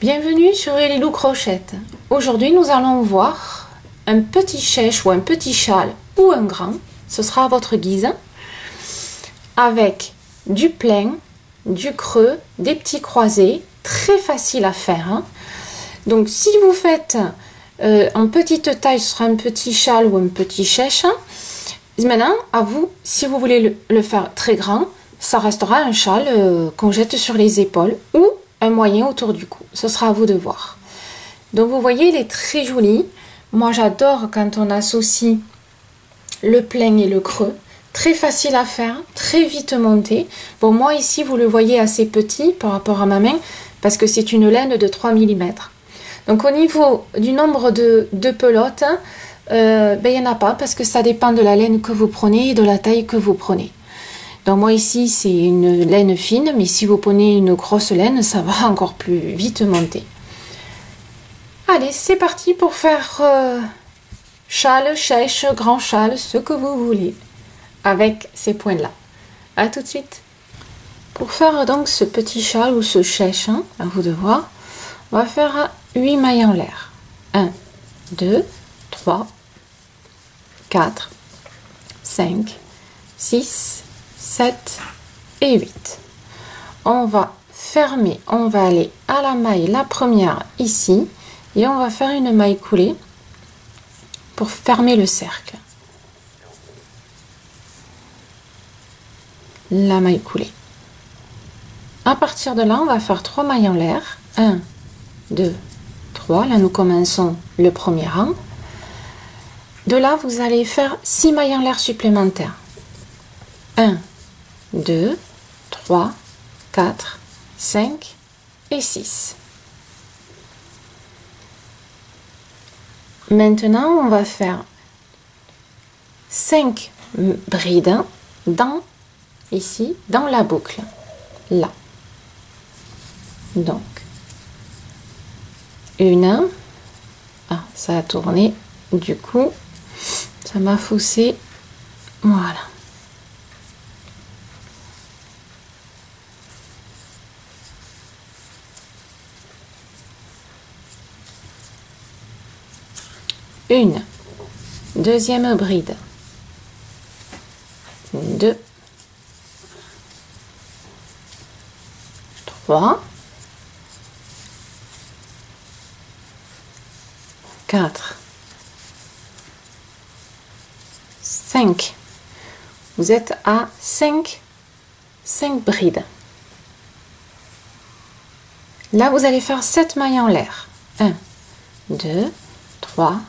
Bienvenue sur Elilou Crochette. Aujourd'hui, nous allons voir un petit chèche ou un petit châle ou un grand, ce sera à votre guise, avec du plein, du creux, des petits croisés, très facile à faire. Hein. Donc, si vous faites en petite taille, ce sera un petit châle ou un petit chèche. Maintenant, à vous, si vous voulez le faire très grand, ça restera un châle qu'on jette sur les épaules ou un moyen autour du cou. Ce sera à vous de voir. Donc, vous voyez, il est très joli. Moi, j'adore quand on associe le plein et le creux. Très facile à faire, très vite monté. Bon, moi, ici, vous le voyez assez petit par rapport à ma main parce que c'est une laine de 3 mm. Donc, au niveau du nombre de pelotes, il n'y en a pas parce que ça dépend de la laine que vous prenez et de la taille que vous prenez. Donc moi ici c'est une laine fine, mais si vous prenez une grosse laine, ça va encore plus vite monter. Allez, c'est parti pour faire châle, chèche, grand châle, ce que vous voulez, avec ces points-là. À tout de suite. Pour faire donc ce petit châle ou ce chèche, hein, à vous de voir, on va faire 8 mailles en l'air. 1, 2, 3, 4, 5, 6, 7 et 8. On va fermer, on va aller à la maille, la première ici, et on va faire une maille coulée pour fermer le cercle. La maille coulée. À partir de là, on va faire 3 mailles en l'air. 1, 2, 3. Là, nous commençons le premier rang. De là, vous allez faire 6 mailles en l'air supplémentaires. 1, 2, 3, 4, 5 et 6. Maintenant, on va faire 5 brides ici, dans la boucle. Là. Donc, une. Ah, ça a tourné. Du coup, ça m'a faussé. Voilà. Une, deuxième bride, 2, 3, 4, 5. Vous êtes à 5 brides. Là, vous allez faire 7 mailles en l'air. 1, 2, 3,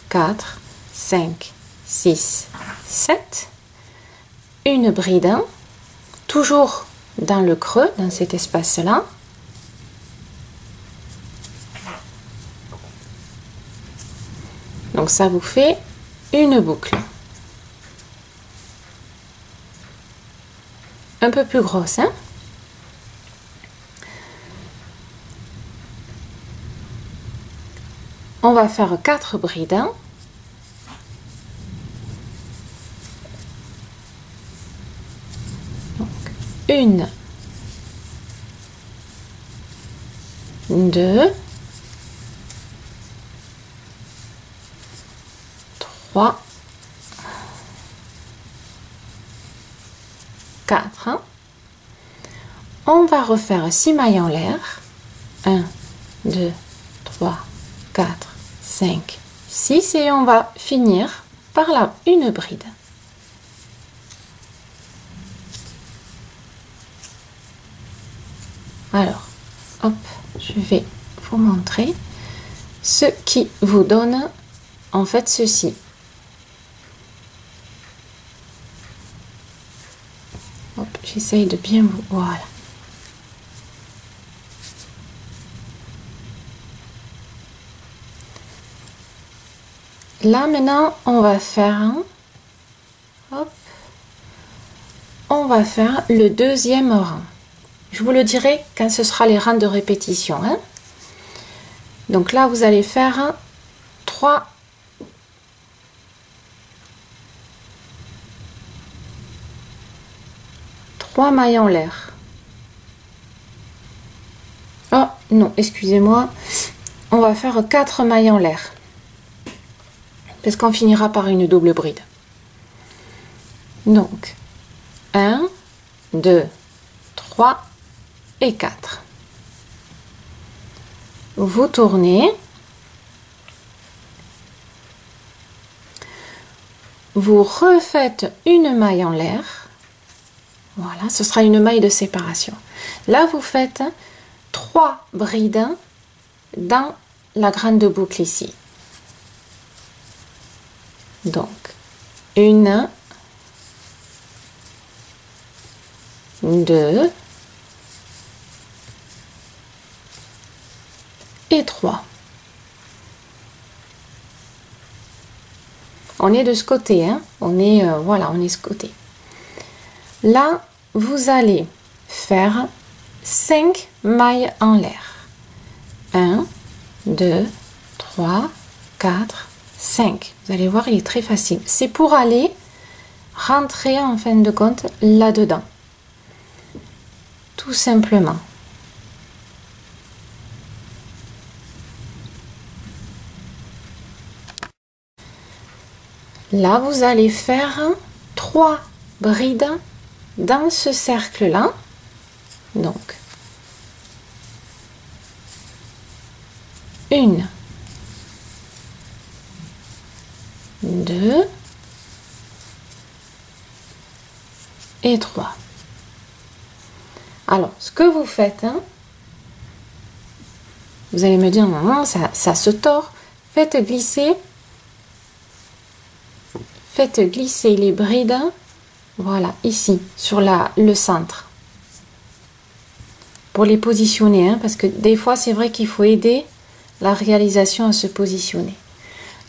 4, 5, 6, 7. Une bride, toujours dans le creux, dans cet espace-là. Donc ça vous fait une boucle. Un peu plus grosse, hein? On va faire 4 brides. Donc, 1, 2, 3, 4. On va refaire 6 mailles en l'air. 1, 2, 3, 4, 5, 6 et on va finir par là une bride. Alors, hop, je vais vous montrer ce qui vous donne en fait ceci. Hop, j'essaye de bien vous... Voilà. Là, maintenant, on va faire... Hop, on va faire le deuxième rang. Je vous le dirai quand ce sera les rangs de répétition. Hein. Donc là, vous allez faire 3 mailles en l'air. Oh, non, excusez-moi, on va faire 4 mailles en l'air. Parce qu'on finira par une double bride. Donc, 1, 2, 3 et 4. Vous tournez. Vous refaites une maille en l'air. Voilà, ce sera une maille de séparation. Là, vous faites 3 brides dans la grande boucle ici. Donc, 1, 2 et 3. On est de ce côté, hein? On est, voilà, on est ce côté. Là, vous allez faire 5 mailles en l'air. 1, 2, 3, 4, 5. Vous allez voir, il est très facile. C'est pour aller rentrer en fin de compte là-dedans. Tout simplement. Là, vous allez faire 3 brides dans ce cercle-là. Donc, 1, 2 et 3. Alors, ce que vous faites, hein, vous allez me dire, non, ça se tord. Faites glisser les brides, voilà, ici, sur le centre. Pour les positionner, hein, parce que des fois, c'est vrai qu'il faut aider la réalisation à se positionner.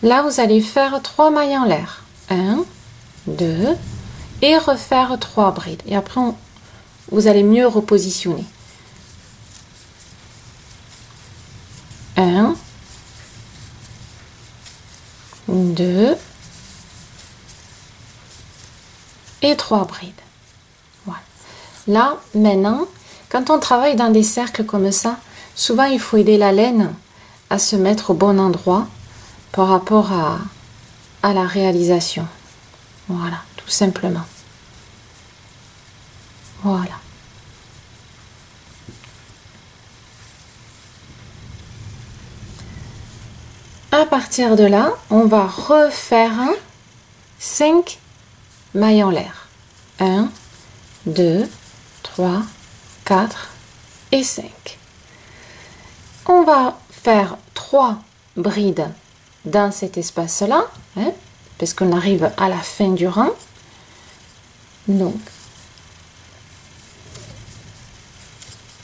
Là, vous allez faire 3 mailles en l'air. 1, 2, et refaire 3 brides. Et après, vous allez mieux repositionner. 1, 2 et 3 brides. Voilà. Là, maintenant, quand on travaille dans des cercles comme ça, souvent il faut aider la laine à se mettre au bon endroit par rapport à la réalisation. Voilà, tout simplement. Voilà. À partir de là, on va refaire 5 mailles en l'air. 1, 2, 3, 4 et 5. On va faire 3 brides dans cet espace-là, hein, parce qu'on arrive à la fin du rang. Donc,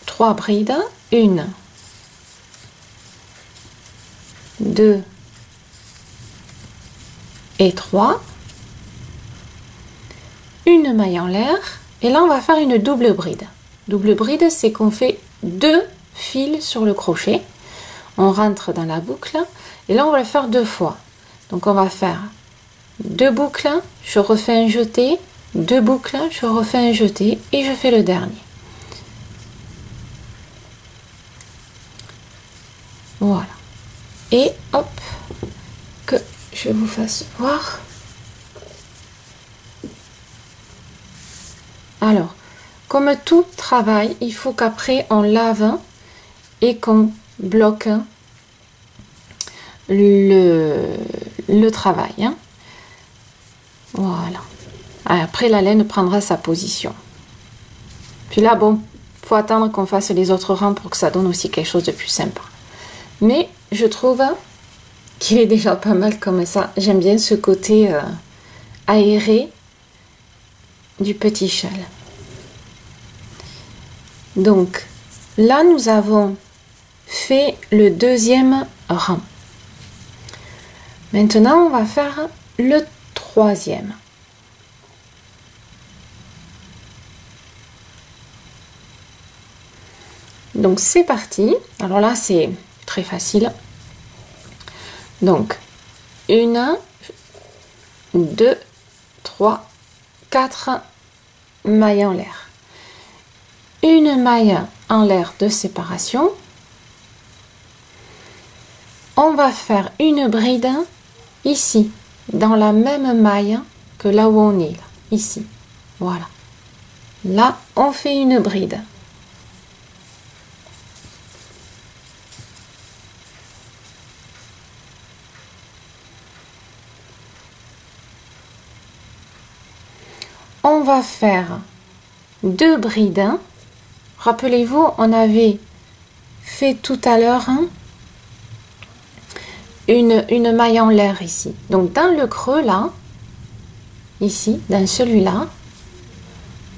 3 brides, 1, 2 et 3. Une maille en l'air. Et là, on va faire une double bride. Double bride, c'est qu'on fait 2 fils sur le crochet. On rentre dans la boucle. Et là, on va le faire 2 fois. Donc, on va faire 2 boucles. Je refais un jeté. 2 boucles. Je refais un jeté. Et je fais le dernier. Voilà. Et hop, que je vous fasse voir. Alors, comme tout travail, il faut qu'après on lave et qu'on bloque le travail. Hein. Voilà. Après, la laine prendra sa position. Puis là, bon, il faut attendre qu'on fasse les autres rangs pour que ça donne aussi quelque chose de plus sympa. Mais je trouve qu'il est déjà pas mal comme ça. J'aime bien ce côté aéré du petit châle. Donc là, nous avons fait le deuxième rang. Maintenant, on va faire le troisième. Donc c'est parti. Alors là, c'est très facile. Donc 1, 2, 3, 4 mailles en l'air. Une maille en l'air de séparation. on va faire une bride ici, dans la même maille que là où on est, là, ici. Voilà. Là, on fait une bride. On va faire 2 brides. Rappelez-vous, on avait fait tout à l'heure une maille en l'air ici. Donc dans le creux là, ici, dans celui-là,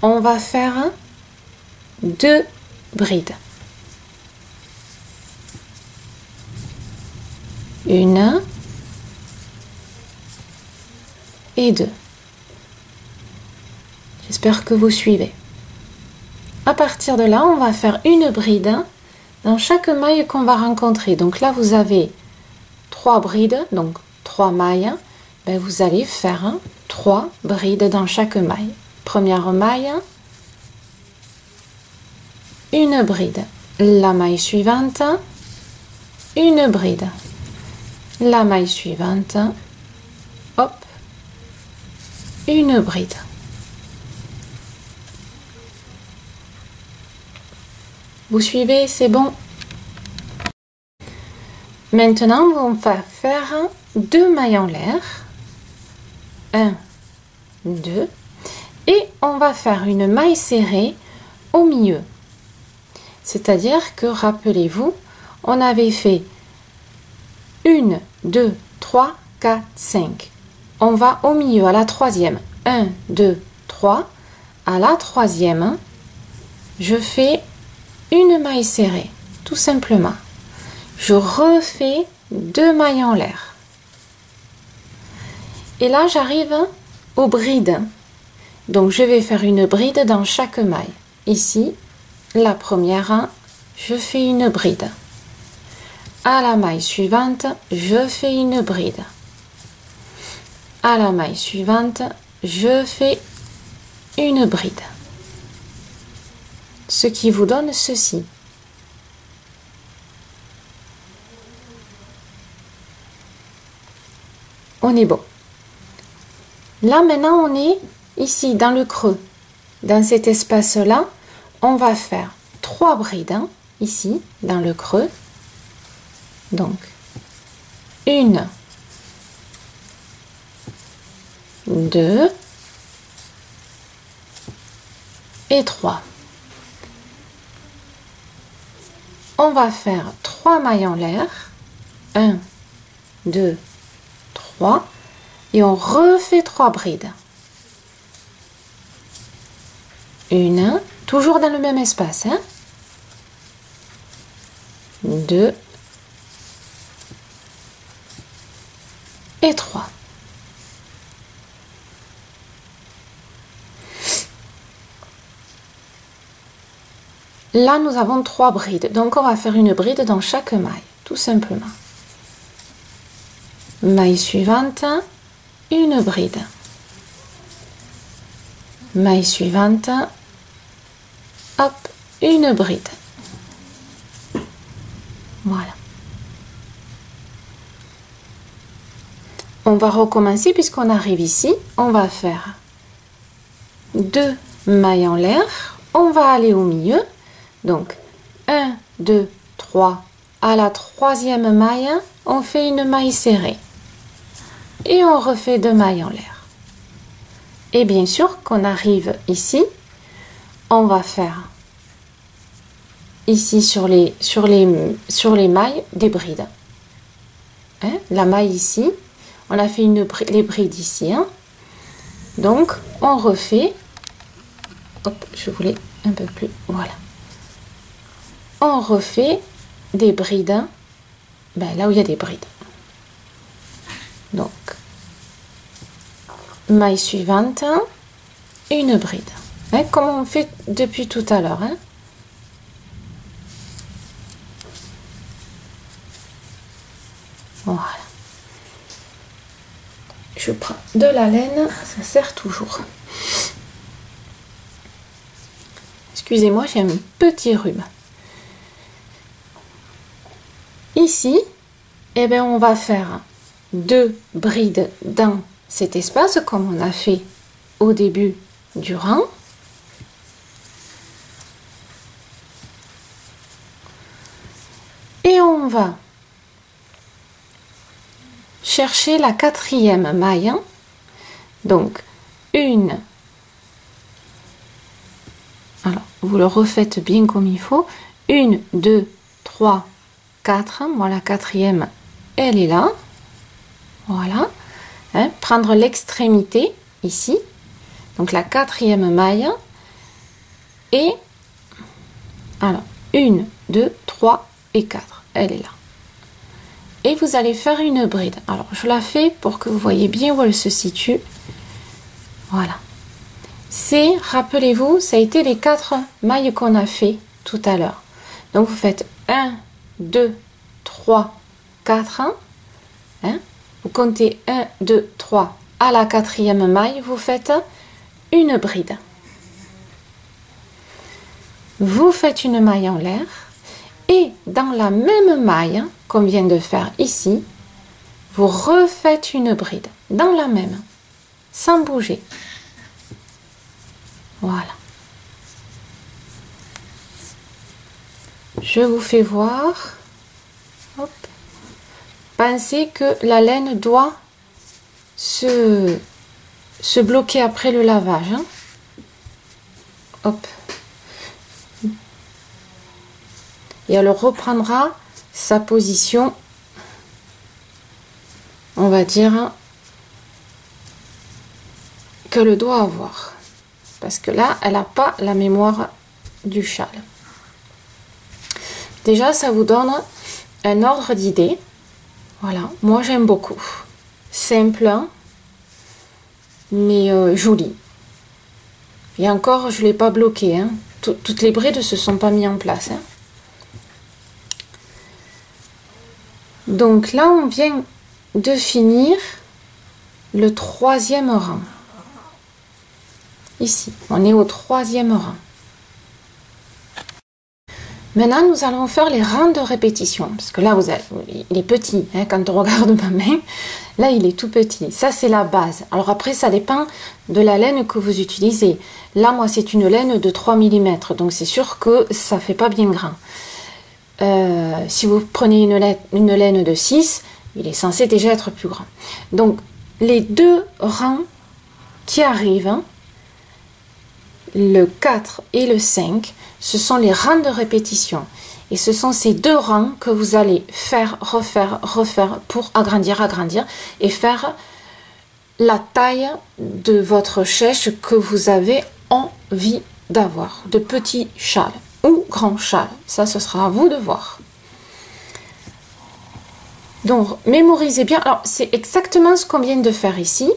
on va faire 2 brides. Une et 2. J'espère que vous suivez. À partir de là, on va faire une bride dans chaque maille qu'on va rencontrer. Donc là, vous avez 3 brides, donc 3 mailles. Ben, vous allez faire 3 brides dans chaque maille. Première maille, une bride. La maille suivante, une bride. La maille suivante, hop, une bride. Vous suivez, c'est bon. Maintenant, on va faire 2 mailles en l'air. 1, 2. Et on va faire une maille serrée au milieu. C'est-à-dire que, rappelez-vous, on avait fait 1, 2, 3, 4, 5. On va au milieu, à la troisième. 1, 2, 3. À la troisième, je fais une maille serrée, tout simplement. Je refais 2 mailles en l'air. Et là, j'arrive aux brides. Donc, je vais faire une bride dans chaque maille. Ici, la première, je fais une bride. À la maille suivante, je fais une bride. À la maille suivante, je fais une bride. Ce qui vous donne ceci. On est bon. Là, maintenant, on est ici, dans le creux. Dans cet espace-là, on va faire 3 brides, ici, dans le creux. Donc, 1, 2 et 3. On va faire 3 mailles en l'air. 1, 2, 3. Et on refait 3 brides. Une, toujours dans le même espace. 2 et 3. Là, nous avons 3 brides. Donc, on va faire une bride dans chaque maille, tout simplement. Maille suivante, une bride. Maille suivante, hop, une bride. Voilà. On va recommencer puisqu'on arrive ici. On va faire 2 mailles en l'air. On va aller au milieu. Donc, 1, 2, 3. À la troisième maille, on fait une maille serrée. Et on refait 2 mailles en l'air. Et bien sûr, qu'on arrive ici, on va faire ici sur les mailles des brides. La maille ici, on a fait les brides ici. Donc, on refait. Hop, je voulais un peu plus. Voilà. On refait des brides là où il y a des brides. Donc, maille suivante, une bride. Comme on fait depuis tout à l'heure. Voilà. Je prends de la laine, ça sert toujours. Excusez-moi, j'ai un petit rhume. Ici, eh bien, on va faire 2 brides dans cet espace comme on a fait au début du rang. Et on va chercher la 4e maille. Donc, une. Alors, vous le refaites bien comme il faut. 1, 2, 3, 4. Moi, la 4e, elle est là. Voilà. Hein, prendre l'extrémité ici. Donc, la 4e maille. Et, alors, 1, 2, 3 et 4. Elle est là. Et vous allez faire une bride. Alors, je la fais pour que vous voyez bien où elle se situe. Voilà. C'est, rappelez-vous, ça a été les 4 mailles qu'on a fait tout à l'heure. Donc, vous faites 1, 2, 3, 4. Hein? Vous comptez 1, 2, 3 à la 4e maille. Vous faites une bride. Vous faites une maille en l'air. Et dans la même maille qu'on vient de faire ici, vous refaites une bride. Dans la même. Sans bouger. Voilà. Je vous fais voir. Hop. Pensez que la laine doit se bloquer après le lavage. Hein. Hop. Et elle reprendra sa position, on va dire, qu'elle doit avoir. Parce que là, elle n'a pas la mémoire du châle. Déjà, ça vous donne un ordre d'idée. Voilà, moi j'aime beaucoup. Simple, mais joli. Et encore, je ne l'ai pas bloqué. Hein. Toutes les brides ne se sont pas mises en place. Hein. Donc là, on vient de finir le 3e rang. Ici, on est au 3e rang. Maintenant, nous allons faire les rangs de répétition. Parce que là, vous avez, il est petit. Hein, quand on regarde ma main, là, il est tout petit. Ça, c'est la base. Alors après, ça dépend de la laine que vous utilisez. Là, moi, c'est une laine de 3 mm. Donc, c'est sûr que ça ne fait pas bien grand. Si vous prenez une laine de 6, il est censé déjà être plus grand. Donc, les 2 rangs qui arrivent, hein, le 4 et le 5, ce sont les rangs de répétition. Et ce sont ces 2 rangs que vous allez faire, refaire, refaire pour agrandir, agrandir et faire la taille de votre chèche que vous avez envie d'avoir, de petit châle ou grand châle. Ça, ce sera à vous de voir. Donc, mémorisez bien. Alors, c'est exactement ce qu'on vient de faire ici.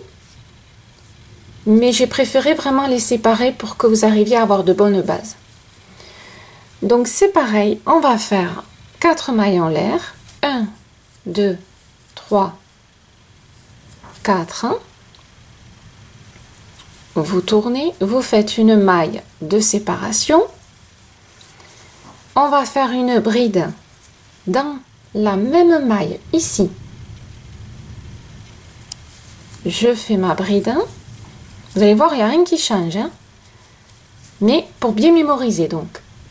Mais j'ai préféré vraiment les séparer pour que vous arriviez à avoir de bonnes bases. Donc, c'est pareil. On va faire 4 mailles en l'air. 1, 2, 3, 4. Vous tournez. Vous faites une maille de séparation. On va faire une bride dans la même maille ici. Je fais ma bride. Vous allez voir, il n'y a rien qui change. Hein. Mais pour bien mémoriser, donc,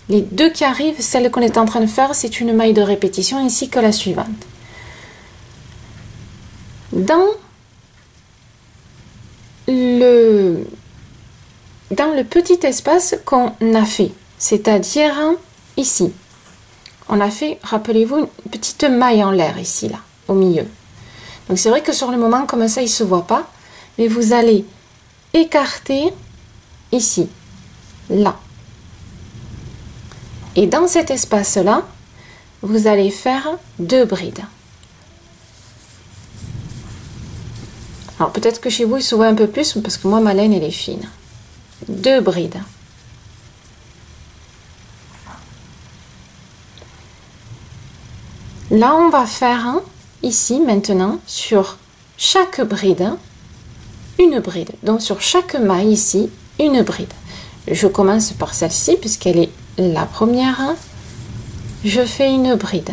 les 2 qui arrivent, celle qu'on est en train de faire, c'est une maille de répétition ainsi que la suivante. Dans le petit espace qu'on a fait, c'est-à-dire ici, on a fait, rappelez-vous, une petite maille en l'air ici, là, au milieu. Donc c'est vrai que sur le moment, comme ça, il ne se voit pas, mais vous allez écarter ici, là. Et dans cet espace-là, vous allez faire 2 brides. Alors peut-être que chez vous, il se voit un peu plus, parce que moi, ma laine, elle est fine. 2 brides. Là, on va faire ici, maintenant, sur chaque bride, une bride. Donc, sur chaque maille ici, une bride. Je commence par celle-ci, puisqu'elle est la première. Je fais une bride.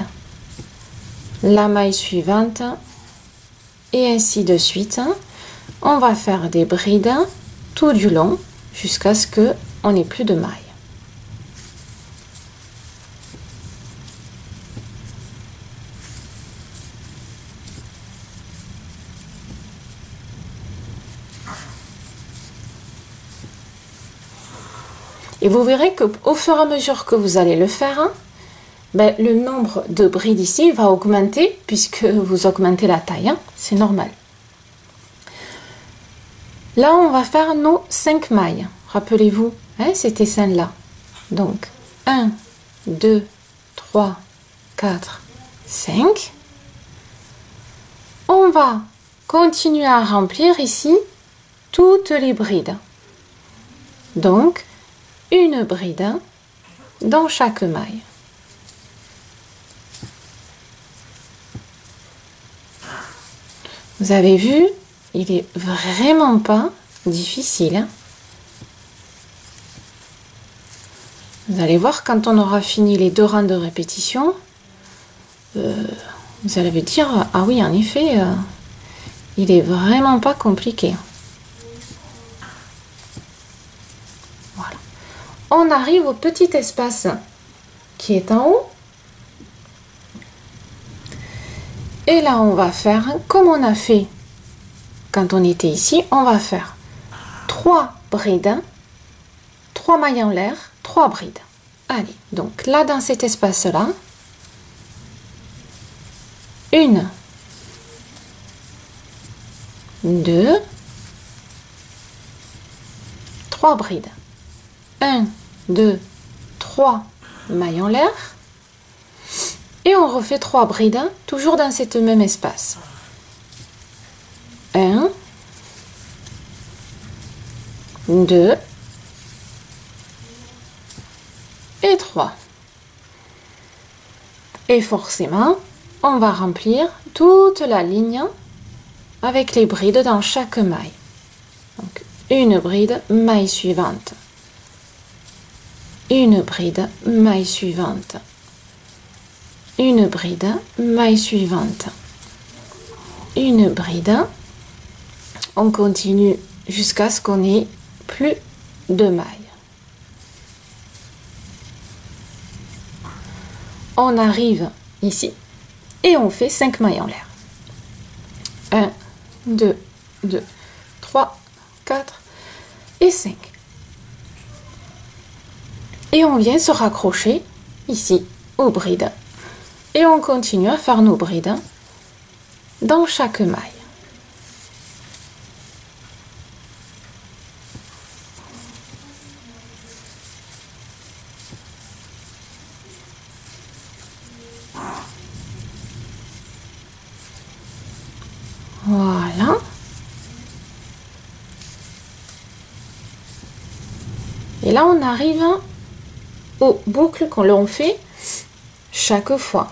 la maille suivante et ainsi de suite. On va faire des brides tout du long jusqu'à ce que on n'ait plus de mailles. Et vous verrez que au fur et à mesure que vous allez le faire, ben, le nombre de brides ici va augmenter puisque vous augmentez la taille, hein, c'est normal. Là, on va faire nos 5 mailles. Rappelez-vous, hein, c'était celle-là. Donc, 1, 2, 3, 4, 5. On va continuer à remplir ici toutes les brides. Donc, une bride dans chaque maille. Vous avez vu, il est vraiment pas difficile. Hein? Vous allez voir quand on aura fini les 2 rangs de répétition, vous allez vous dire, ah oui, en effet, il est vraiment pas compliqué. Voilà. On arrive au petit espace qui est en haut. Et là, on va faire comme on a fait quand on était ici. On va faire 3 brides, 3 mailles en l'air, 3 brides. Allez, donc là, dans cet espace-là, 1, 2, 3 brides. 1, 2, 3 mailles en l'air. Et on refait 3 brides, toujours dans cet même espace. 1, 2 et 3. Et forcément, on va remplir toute la ligne avec les brides dans chaque maille. Donc, une bride, maille suivante. Une bride, maille suivante. Une bride, maille suivante. Une bride. On continue jusqu'à ce qu'on ait plus de mailles. On arrive ici et on fait 5 mailles en l'air. 1, 2, 3, 4 et 5. Et on vient se raccrocher ici aux brides. Et on continue à faire nos brides dans chaque maille. Voilà. Et là, on arrive aux boucles qu'on l'on fait chaque fois.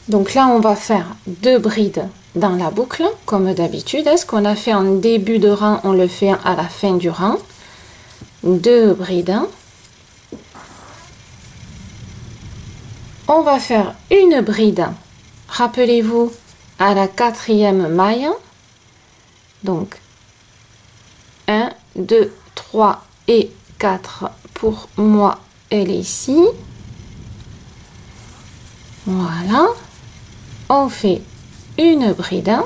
Donc là, on va faire 2 brides dans la boucle, comme d'habitude. Ce qu'on a fait en début de rang, on le fait à la fin du rang. 2 brides. On va faire une bride, rappelez-vous, à la 4e maille. Donc, 1, 2, 3 et 4 pour moi, elle est ici. Voilà. On fait une bride,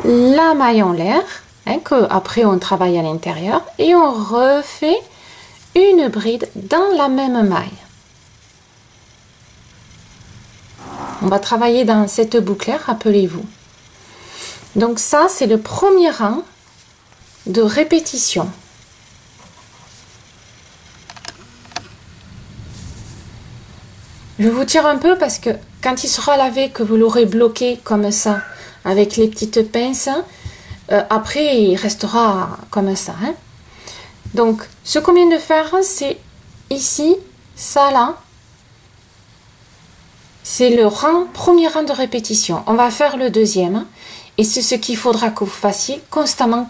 la maille en l'air, hein, que après on travaille à l'intérieur, et on refait une bride dans la même maille. On va travailler dans cette boucle, rappelez-vous. Donc ça, c'est le premier rang de répétition. Je vous tire un peu parce que quand il sera lavé, que vous l'aurez bloqué comme ça, avec les petites pinces, après il restera comme ça. Hein. Donc, ce qu'on vient de faire, c'est ici, ça là, c'est le premier rang de répétition. On va faire le deuxième, et c'est ce qu'il faudra que vous fassiez constamment.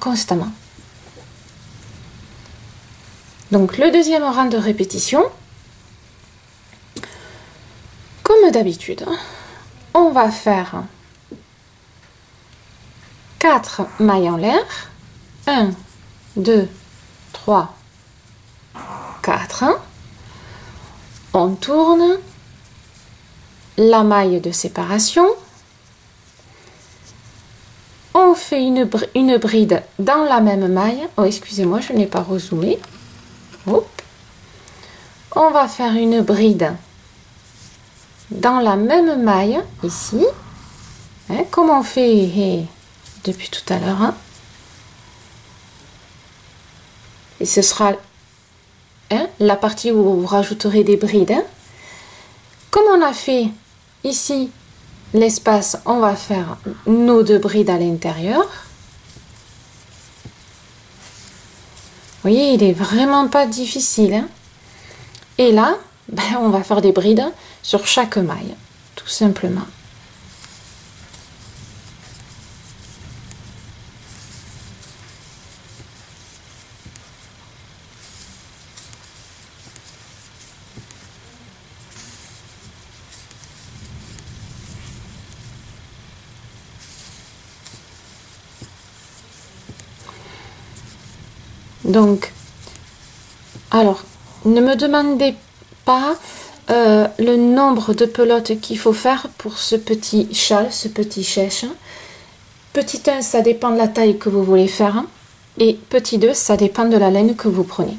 Donc, le deuxième rang de répétition, comme comme d'habitude, on va faire 4 mailles en l'air. 1, 2, 3, 4. On tourne la maille de séparation. On fait une bride dans la même maille. Oh, excusez-moi, je n'ai pas rezoomé. Hop. On va faire une bride dans la même maille ici, hein, comme on fait depuis tout à l'heure, hein. Et ce sera la partie où vous rajouterez des brides, hein. Comme on a fait ici l'espace, on va faire nos 2 brides à l'intérieur. Vous voyez, il est vraiment pas difficile, hein. Et là, ben, on va faire des brides sur chaque maille, tout simplement. Donc, alors, ne me demandez pas le nombre de pelotes qu'il faut faire pour ce petit châle, ce petit chèche. Petit 1, ça dépend de la taille que vous voulez faire. Et petit 2, ça dépend de la laine que vous prenez.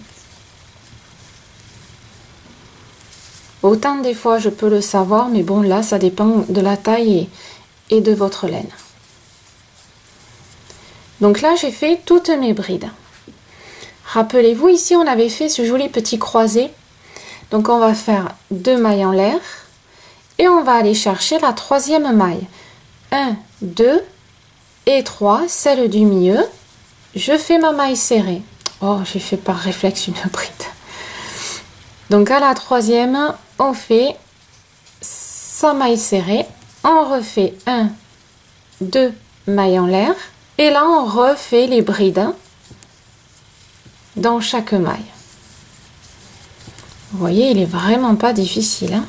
Autant des fois, je peux le savoir, mais bon, là, ça dépend de la taille et de votre laine. Donc là, j'ai fait toutes mes brides. Rappelez-vous, ici, on avait fait ce joli petit croisé. Donc, on va faire 2 mailles en l'air et on va aller chercher la 3e maille. 1, 2 et 3, celle du milieu. Je fais ma maille serrée. Oh, j'ai fait par réflexe une bride. Donc, à la 3e, on fait sa maille serrée. On refait 1, 2 mailles en l'air. Et là, on refait les brides dans chaque maille. Vous voyez, il est vraiment pas difficile, hein.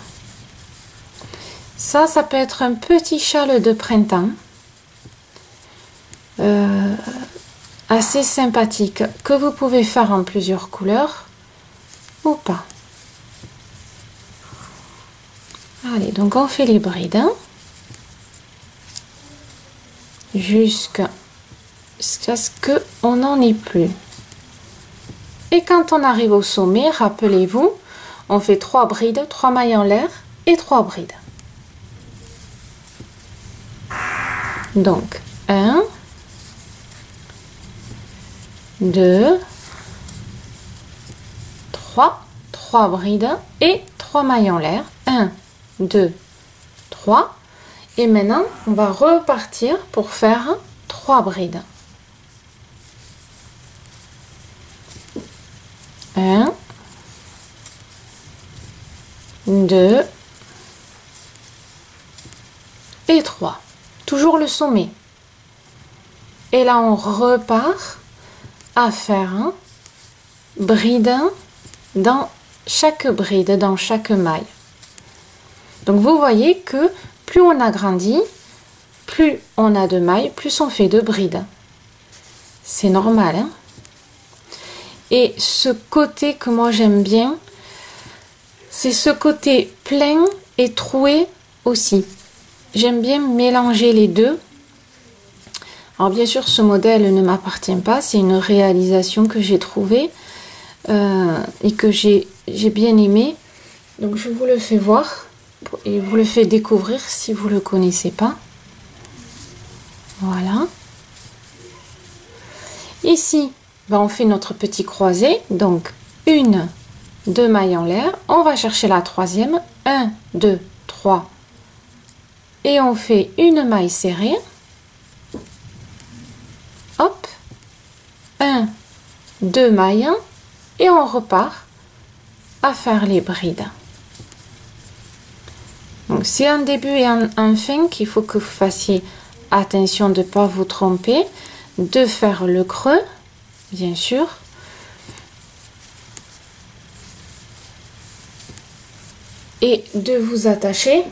Ça peut être un petit châle de printemps. Assez sympathique, que vous pouvez faire en plusieurs couleurs ou pas. Allez, donc on fait les brides, hein, jusqu'à ce qu'on n'en ait plus. Et quand on arrive au sommet, rappelez-vous, on fait 3 brides, 3 mailles en l'air et 3 brides. Donc, 1, 2, 3 brides et 3 mailles en l'air. 1, 2, 3. Et maintenant, on va repartir pour faire 3 brides. 1, 2 et 3. Toujours le sommet. Et là, on repart à faire un bride dans chaque bride, dans chaque maille. Donc, vous voyez que plus on agrandit, plus on a de mailles, plus on fait de brides. C'est normal, hein? Et ce côté que moi j'aime bien, c'est ce côté plein et troué aussi. J'aime bien mélanger les deux. Alors bien sûr, ce modèle ne m'appartient pas, c'est une réalisation que j'ai trouvée et que j'ai bien aimé. Donc je vous le fais voir et vous le fais découvrir si vous ne le connaissez pas. Voilà. Ici, ben, on fait notre petit croisé, donc 1, 2 mailles en l'air, on va chercher la 3e, 1, 2, 3, et on fait une maille serrée, hop, 1, 2 mailles, et on repart à faire les brides. Donc c'est un début et un fin qu'il faut que vous fassiez attention de ne pas vous tromper, de faire le creux, bien sûr, et de vous attacher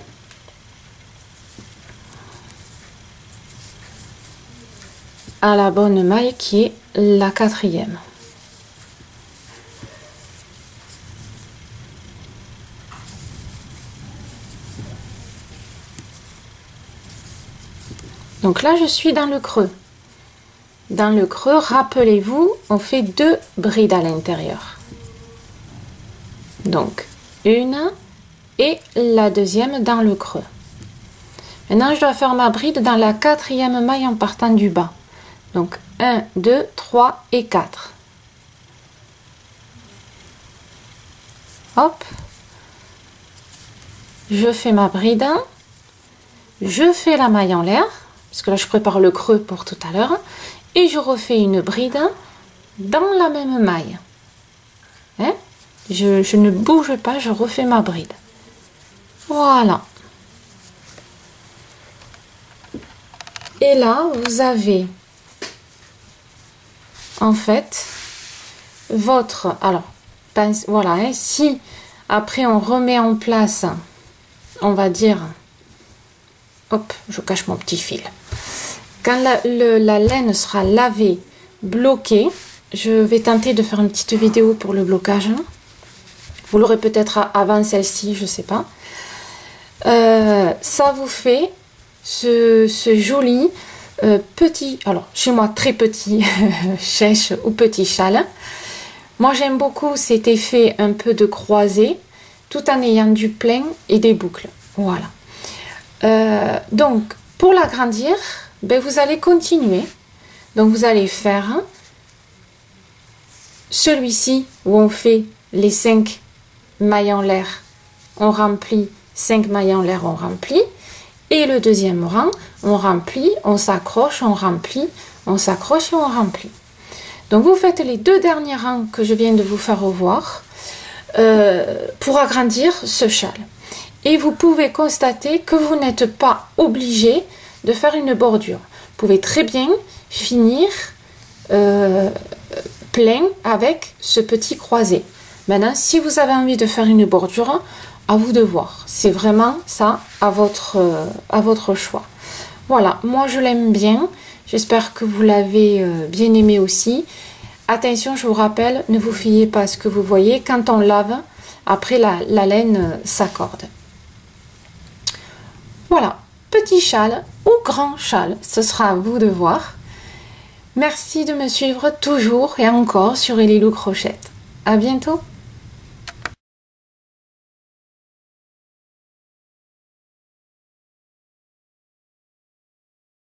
à la bonne maille qui est la 4e. Donc là, je suis dans le creux. Dans le creux, rappelez-vous, on fait 2 brides à l'intérieur. Donc, une et la deuxième dans le creux. Maintenant, je dois faire ma bride dans la 4e maille en partant du bas. Donc, 1, 2, 3 et 4. Hop. Je fais ma bride. Je fais la maille en l'air. Parce que là, je prépare le creux pour tout à l'heure. Et je refais une bride dans la même maille. Hein? Je ne bouge pas, je refais ma bride. Voilà. Et là, vous avez en fait votre... Alors, voilà, hein, si après on remet en place, on va dire... Hop, je cache mon petit fil. Quand la laine sera lavée, bloquée, je vais tenter de faire une petite vidéo pour le blocage. Vous l'aurez peut-être avant celle-ci, je ne sais pas. Ça vous fait ce joli petit, alors chez moi très petit chèche ou petit châle. Moi j'aime beaucoup cet effet un peu de croisée, tout en ayant du plein et des boucles. Voilà. Donc pour l'agrandir, ben, vous allez continuer. Donc vous allez faire celui-ci où on fait les 5 mailles en l'air, on remplit 5 mailles en l'air, on remplit, et le deuxième rang, on remplit, on s'accroche, on remplit, on s'accroche et on remplit. Donc vous faites les 2 derniers rangs que je viens de vous faire revoir pour agrandir ce châle. Et vous pouvez constater que vous n'êtes pas obligé de faire une bordure. Vous pouvez très bien finir plein avec ce petit croisé. Maintenant, si vous avez envie de faire une bordure, à vous de voir. C'est vraiment ça à votre choix. Voilà, moi je l'aime bien. J'espère que vous l'avez bien aimé aussi. Attention, je vous rappelle, ne vous fiez pas à ce que vous voyez. Quand on lave, après la laine s'accorde. Voilà, petit châle ou grand châle, ce sera à vous de voir. Merci de me suivre toujours et encore sur Elilou Crochette. À bientôt.